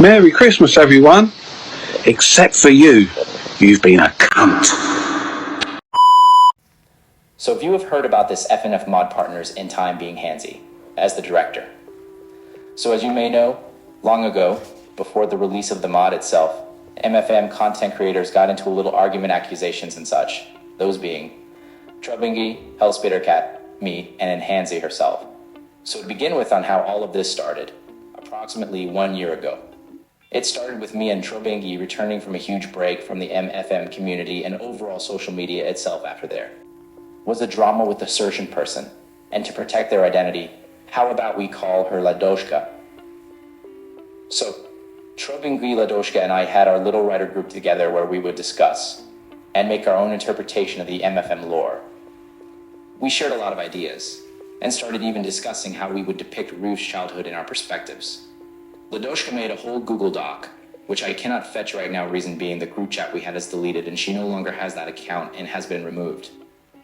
Merry Christmas, everyone. Except for you. You've been a cunt. So if you have heard about this FNF Mod Partners in time being Handzy, as the director. So as you may know, long ago, before the release of the mod itself, MFM content creators got into a little argument, accusations and such, those being Trubingy, Hellspittercat, me, and then Handzy herself. So to begin with on how all of this started, approximately 1 year ago. It started with me and Trubingy returning from a huge break from the MFM community and overall social media itself after there. Was a drama with a certain person, and to protect their identity, how about we call her Ladoshka? So, Trubingy, Ladoshka, and I had our little writer group together where we would discuss and make our own interpretation of the MFM lore. We shared a lot of ideas, and started even discussing how we would depict Ruth's childhood in our perspectives. Ladoshka made a whole Google Doc, which I cannot fetch right now, reason being the group chat we had is deleted and she no longer has that account and has been removed.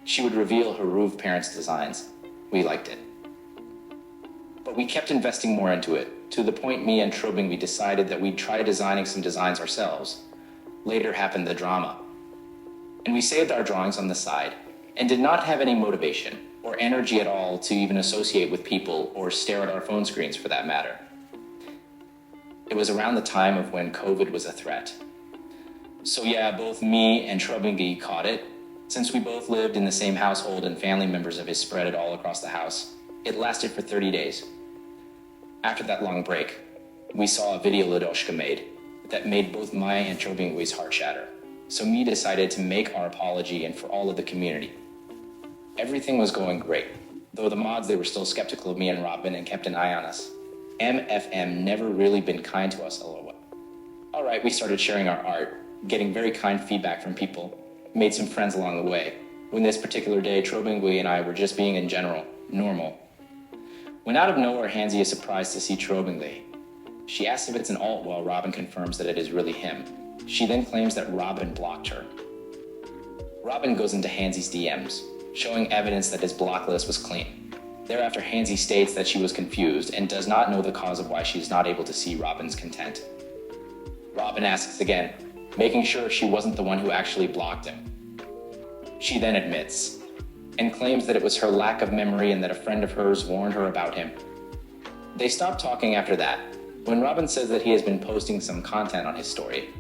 She would reveal her Ruth parents' designs. We liked it. But we kept investing more into it, to the point me and Trubingy decided that we'd try designing some designs ourselves. Later happened the drama. And we saved our drawings on the side, and did not have any motivation or energy at all to even associate with people or stare at our phone screens for that matter. It was around the time of when COVID was a threat. So yeah, both me and Trubingy caught it. Since we both lived in the same household and family members of his spread it all across the house, it lasted for 30 days. After that long break, we saw a video Ladoshka made that made both my and Trubingy's heart shatter. So me decided to make our apology and for all of the community. Everything was going great, though the mods, they were still skeptical of me and Robin and kept an eye on us. MFM never really been kind to us, lol. Alright, we started sharing our art, getting very kind feedback from people, made some friends along the way. When this particular day, Trubingy and I were just being in general, normal. When out of nowhere, Handzy is surprised to see Trubingy. She asks if it's an alt while Robin confirms that it is really him. She then claims that Robin blocked her. Robin goes into Handzy's DMs, showing evidence that his block list was clean. Thereafter, Handzy states that she was confused and does not know the cause of why she is not able to see Robin's content. Robin asks again, making sure she wasn't the one who actually blocked him. She then admits, and claims that it was her lack of memory and that a friend of hers warned her about him. They stop talking after that, when Robin says that he has been posting some content on his story,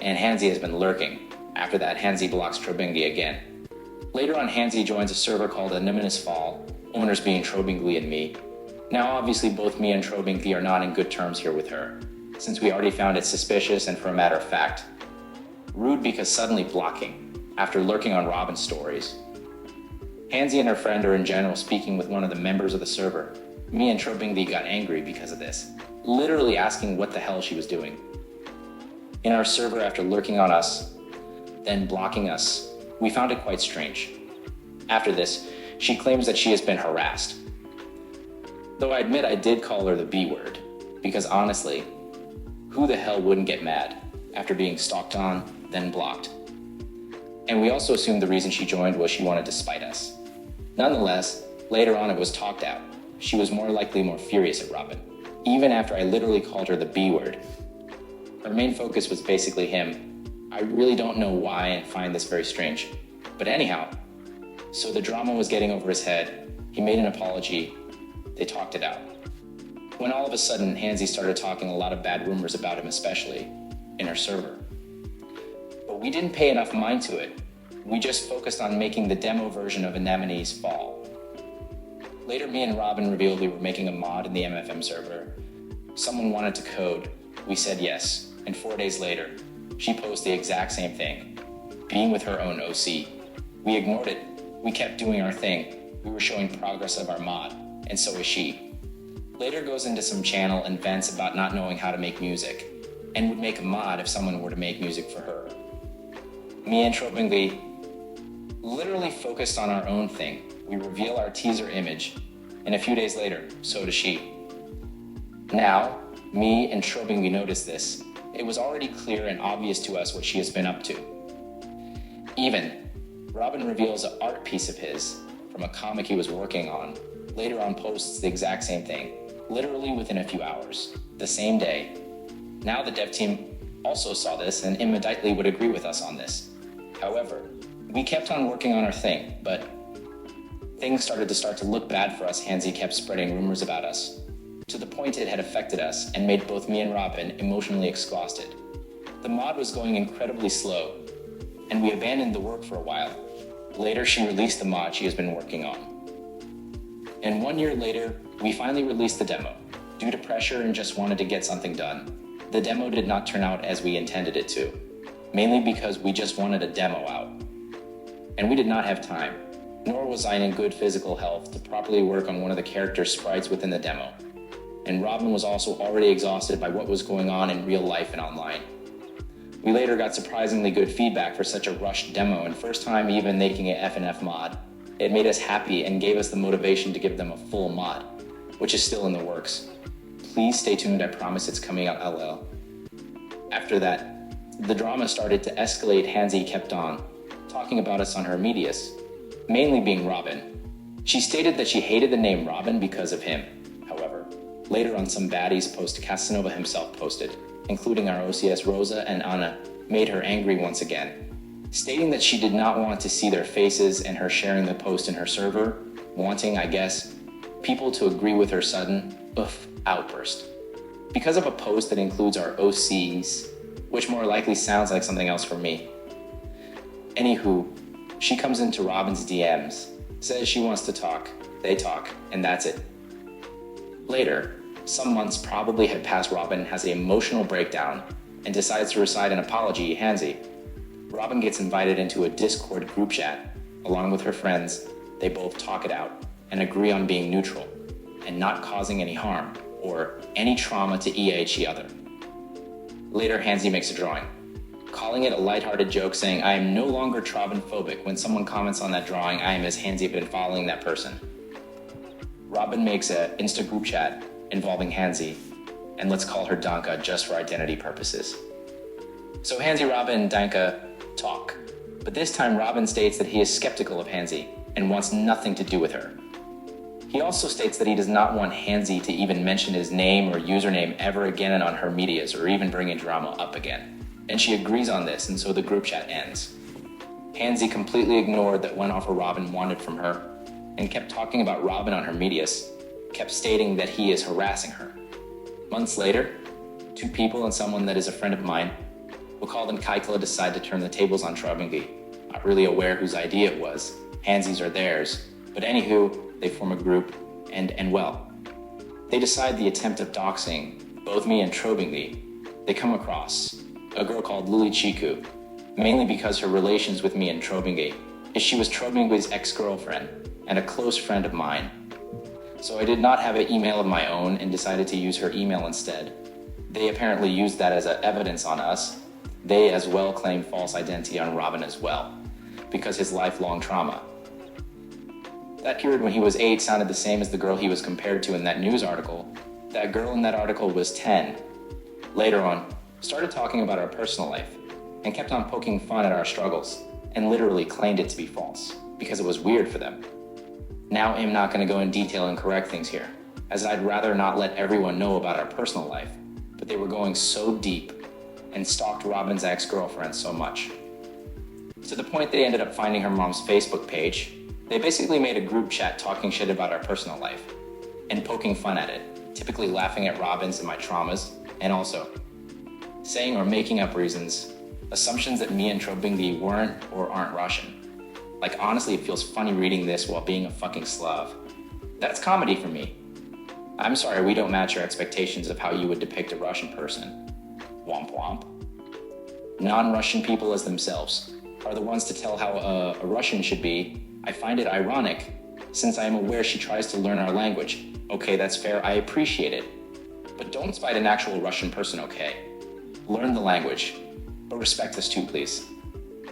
and Handzy has been lurking. After that, Handzy blocks Trubingy again. Later on, Handzy joins a server called Anonymous Fall, owners being Trubingy and me. Now obviously both me and Trubingy are not in good terms here with her, since we already found it suspicious and for a matter of fact, rude because suddenly blocking, after lurking on Robin's stories. Handzy and her friend are in general speaking with one of the members of the server. Me and Trubingy got angry because of this, literally asking what the hell she was doing. In our server after lurking on us, then blocking us, we found it quite strange. After this, she claims that she has been harassed. Though I admit I did call her the B word, because honestly, who the hell wouldn't get mad after being stalked on, then blocked? And we also assumed the reason she joined was she wanted to spite us. Nonetheless, later on it was talked out. She was more likely more furious at Robin, even after I literally called her the B word. Her main focus was basically him. I really don't know why and find this very strange. But anyhow, so the drama was getting over his head. He made an apology. They talked it out. When all of a sudden, Handzy started talking a lot of bad rumors about him, especially in her server. But we didn't pay enough mind to it. We just focused on making the demo version of Anemone's Fall. Later, me and Robin revealed we were making a mod in the MFM server. Someone wanted to code. We said yes. And 4 days later, she posted the exact same thing, being with her own OC. We ignored it. We kept doing our thing. We were showing progress of our mod, and so is she. Later goes into some channel and vents about not knowing how to make music, and would make a mod if someone were to make music for her. Me and Trubingy literally focused on our own thing. We reveal our teaser image, and a few days later, so does she. Now, me and Trubingy noticed this. It was already clear and obvious to us what she has been up to. Even, Robin reveals an art piece of his from a comic he was working on. Later on posts the exact same thing, literally within a few hours, the same day. Now the dev team also saw this and immediately would agree with us on this. However, we kept on working on our thing, but things started to look bad for us. Handzy kept spreading rumors about us, to the point it had affected us and made both me and Robin emotionally exhausted. The mod was going incredibly slow, and we abandoned the work for a while. Later, she released the mod she has been working on. And 1 year later, we finally released the demo, due to pressure and just wanted to get something done. The demo did not turn out as we intended it to, mainly because we just wanted a demo out. And we did not have time, nor was I in good physical health to properly work on one of the character sprites within the demo. And Robin was also already exhausted by what was going on in real life and online. We later got surprisingly good feedback for such a rushed demo, and first time even making an FNF mod. It made us happy and gave us the motivation to give them a full mod, which is still in the works. Please stay tuned, I promise it's coming out LL. After that, the drama started to escalate. Handzy kept on talking about us on her medias, mainly being Robin. She stated that she hated the name Robin because of him. However, later on some baddies post Casanova himself posted, including our OCS Rosa and Anna, made her angry once again, stating that she did not want to see their faces and her sharing the post in her server, wanting, I guess, people to agree with her sudden outburst. Because of a post that includes our OCs, which more likely sounds like something else for me. Anywho, she comes into Robin's DMs, says she wants to talk, they talk, and that's it. Later, some months probably had passed. Robin has an emotional breakdown and decides to recite an apology to Handzy. Robin gets invited into a Discord group chat. Along with her friends, they both talk it out and agree on being neutral and not causing any harm or any trauma to each other. Later, Handzy makes a drawing, calling it a lighthearted joke, saying, "I am no longer Travanphobic." When someone comments on that drawing, I am as Handzy been following that person. Robin makes an Insta group chat involving Handzy, and let's call her Danka just for identity purposes. So Handzy, Robin, and Danka talk, but this time Robin states that he is skeptical of Handzy and wants nothing to do with her. He also states that he does not want Handzy to even mention his name or username ever again on her medias or even bring in drama up again. And she agrees on this, and so the group chat ends. Handzy completely ignored that one offer Robin wanted from her and kept talking about Robin on her medias, kept stating that he is harassing her. Months later, two people and someone that is a friend of mine, we'll call them Kaikla, decide to turn the tables on Travangi. Not really aware whose idea it was. Handzy's or theirs. But anywho, they form a group, and well, they decide the attempt of doxing both me and Trobingi. They come across a girl called Lily Chiku, mainly because her relations with me and Trobingi is she was Trobingi's ex-girlfriend and a close friend of mine. So I did not have an email of my own and decided to use her email instead. They apparently used that as evidence on us. They as well claim false identity on Robin as well, because his lifelong trauma. That period when he was 8 sounded the same as the girl he was compared to in that news article. That girl in that article was 10. Later on, started talking about our personal life and kept on poking fun at our struggles and literally claimed it to be false because it was weird for them. Now I'm not going to go in detail and correct things here, as I'd rather not let everyone know about our personal life, but they were going so deep and stalked Robin's ex-girlfriend so much. To the point they ended up finding her mom's Facebook page. They basically made a group chat talking shit about our personal life and poking fun at it, typically laughing at Robin's and my traumas, and also saying or making up reasons, assumptions that me and Trobingi weren't or aren't Russian. Like honestly, it feels funny reading this while being a fucking Slav. That's comedy for me. I'm sorry we don't match your expectations of how you would depict a Russian person. Womp womp. Non-Russian people as themselves are the ones to tell how a Russian should be. I find it ironic, since I am aware she tries to learn our language. Okay, that's fair, I appreciate it. But don't spite an actual Russian person, okay? Learn the language, but respect us too, please.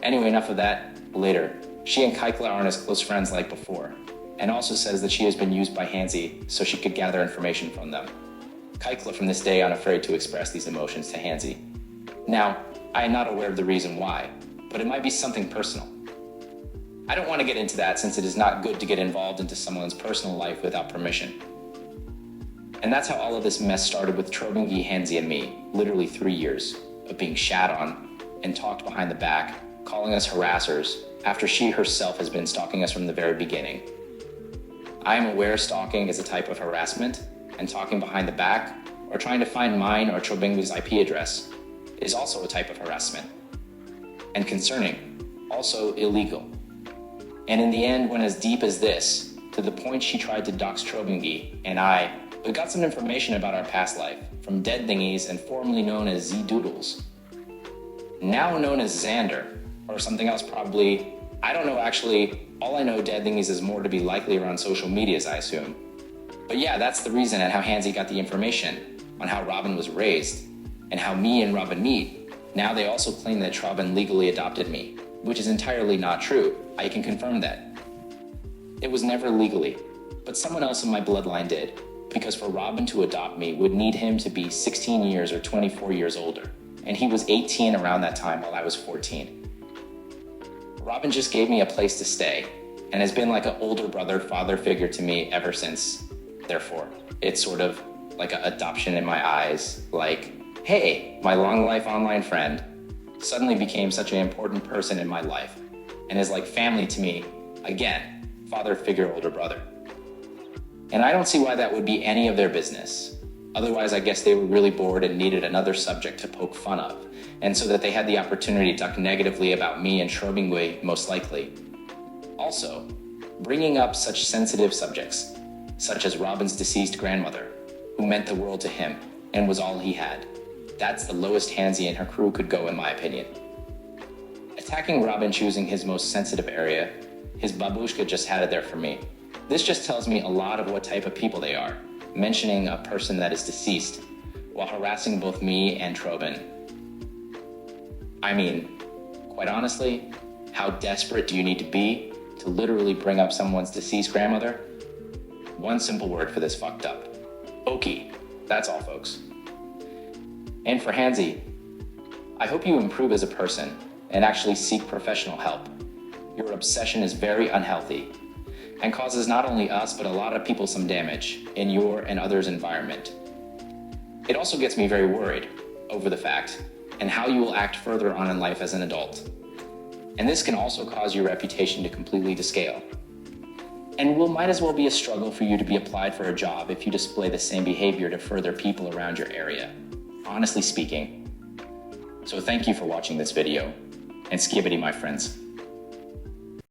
Anyway, enough of that. Later, she and Kaikla aren't as close friends like before, and also says that she has been used by Handzy so she could gather information from them. Kaikla from this day unafraid to express these emotions to Handzy. Now, I am not aware of the reason why, but it might be something personal. I don't want to get into that since it is not good to get involved into someone's personal life without permission. And that's how all of this mess started with Trobingi, Handzy, and me. Literally 3 years of being shat on and talked behind the back, calling us harassers, after she herself has been stalking us from the very beginning. I am aware stalking is a type of harassment, and talking behind the back, or trying to find mine or Trobingi's IP address, is also a type of harassment. And concerning, also illegal. And in the end, went as deep as this, to the point she tried to dox Trobingi and I, but got some information about our past life from Dead Thingies and formerly known as Z-Doodles. Now known as Xander, or something else probably, I don't know actually, all I know Dead Thingies is more to be likely around social medias, I assume. But yeah, that's the reason and how Handzy got the information on how Robin was raised and how me and Robin meet. Now they also claim that Robin legally adopted me, which is entirely not true. I can confirm that. It was never legally, but someone else in my bloodline did, because for Robin to adopt me would need him to be 16 years or 24 years older, and he was 18 around that time while I was 14. Robin just gave me a place to stay, and has been like an older brother, father figure to me ever since. Therefore, it's sort of like an adoption in my eyes, like, hey, my long life online friend suddenly became such an important person in my life, and is like family to me, again, father figure, older brother. And I don't see why that would be any of their business. Otherwise, I guess they were really bored and needed another subject to poke fun of, and so that they had the opportunity to talk negatively about me and Trobingi, most likely. Also, bringing up such sensitive subjects, such as Robin's deceased grandmother, who meant the world to him and was all he had. That's the lowest Handzy and her crew could go, in my opinion. Attacking Robin choosing his most sensitive area, his babushka just had it there for me. This just tells me a lot of what type of people they are, mentioning a person that is deceased, while harassing both me and Trobin. I mean, quite honestly, how desperate do you need to be to literally bring up someone's deceased grandmother? One simple word for this fucked up. Okie. That's all, folks. And for Handzy, I hope you improve as a person and actually seek professional help. Your obsession is very unhealthy and causes not only us, but a lot of people some damage in your and others' environment. It also gets me very worried over the fact and how you will act further on in life as an adult. And this can also cause your reputation to completely descale. And might as well be a struggle for you to be applied for a job if you display the same behavior to further people around your area, honestly speaking. So thank you for watching this video, and skibbity, my friends.